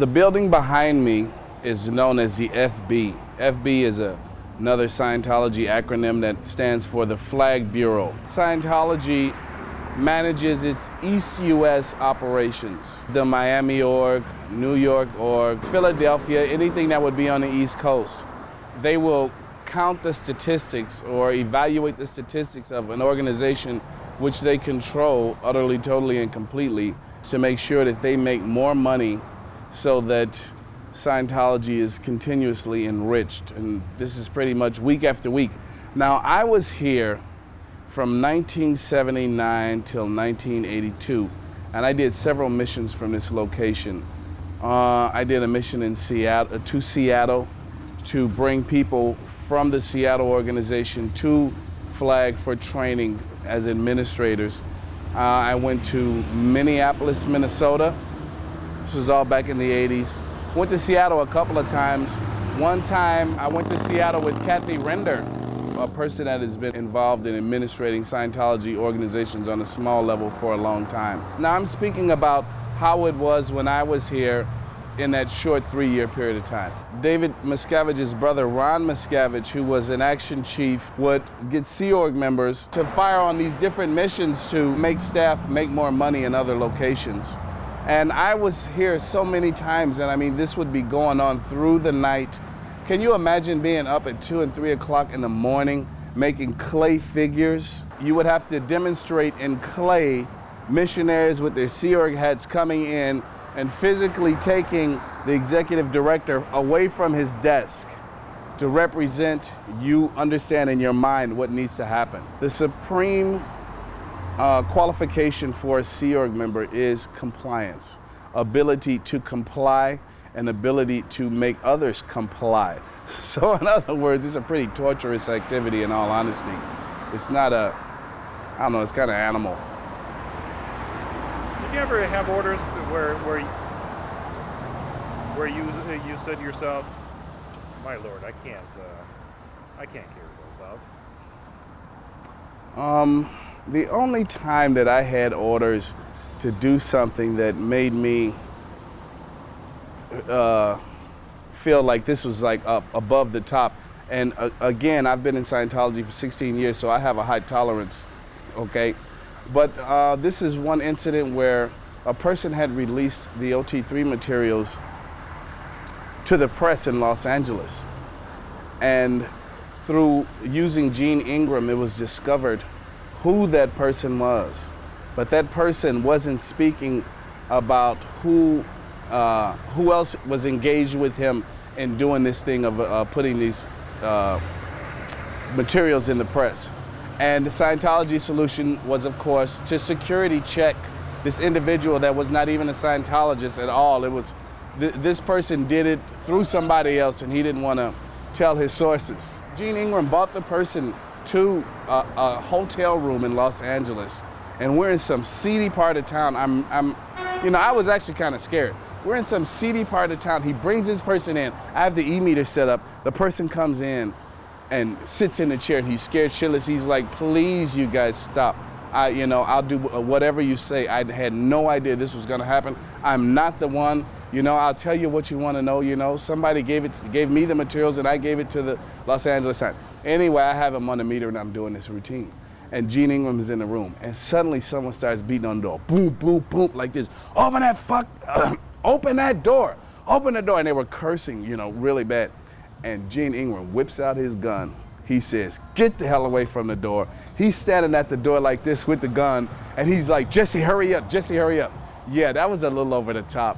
The building behind me is known as the FB. FB is another Scientology acronym that stands for the Flag Bureau. Scientology manages its East U.S. operations. The Miami org, New York org, Philadelphia, anything that would be on the East Coast. They will count the statistics or evaluate the statistics of an organization which they control utterly, totally, and completely to make sure that they make more money so that Scientology is continuously enriched. And this is pretty much week after week. Now, I was here from 1979 till 1982, and I did several missions from this location. I did a mission in Seattle to bring people from the Seattle organization to Flag for training as administrators. I went to Minneapolis, Minnesota. This was all back in the 80s. Went to Seattle a couple of times. One time I went to Seattle with Kathy Render, a person that has been involved in administrating Scientology organizations on a small level for a long time. Now I'm speaking about how it was when I was here in that short 3-year period of time. David Miscavige's brother, Ron Miscavige, who was an action chief, would get Sea Org members to fire on these different missions to make staff make more money in other locations. And I was here so many times, and I mean, this would be going on through the night. Can you imagine being up at 2 and 3 o'clock in the morning making clay figures? You would have to demonstrate in clay, missionaries with their Sea Org hats coming in and physically taking the executive director away from his desk to represent you understand in your mind what needs to happen. The supreme qualification for a Sea Org member is compliance, ability to comply and ability to make others comply. So in other words, it's a pretty torturous activity in all honesty. It's not I don't know, it's kind of animal. Did you ever have orders where you said to yourself, my Lord, I can't carry those out? The only time that I had orders to do something that made me feel like this was like up above the top, and again, I've been in Scientology for 16 years, so I have a high tolerance, okay? But this is one incident where a person had released the OT3 materials to the press in Los Angeles. And through using Gene Ingram, it was discovered who that person was. But that person wasn't speaking about who else was engaged with him in doing this thing of putting these materials in the press. And the Scientology solution was, of course, to security check this individual that was not even a Scientologist at all. It was this person did it through somebody else, and he didn't want to tell his sources. Gene Ingram bought the person to a hotel room in Los Angeles, and we're in some seedy part of town. I was actually kind of scared. We're in some seedy part of town. He brings this person in. I have the E-meter set up. The person comes in and sits in the chair, and he's scared shitless. He's like, please, you guys, stop. I'll do whatever you say. I had no idea this was gonna happen. I'm not the one. I'll tell you what you want to know. Somebody gave me the materials, and I gave it to the Los Angeles Times. Anyway, I have him on the meter, and I'm doing this routine. And Gene Ingram is in the room, and suddenly someone starts beating on the door. Boom, boom, boom, like this. Open that door. Open the door. And they were cursing, really bad. And Gene Ingram whips out his gun. He says, get the hell away from the door. He's standing at the door like this with the gun, and he's like, Jesse, hurry up, Jesse, hurry up. Yeah, that was a little over the top.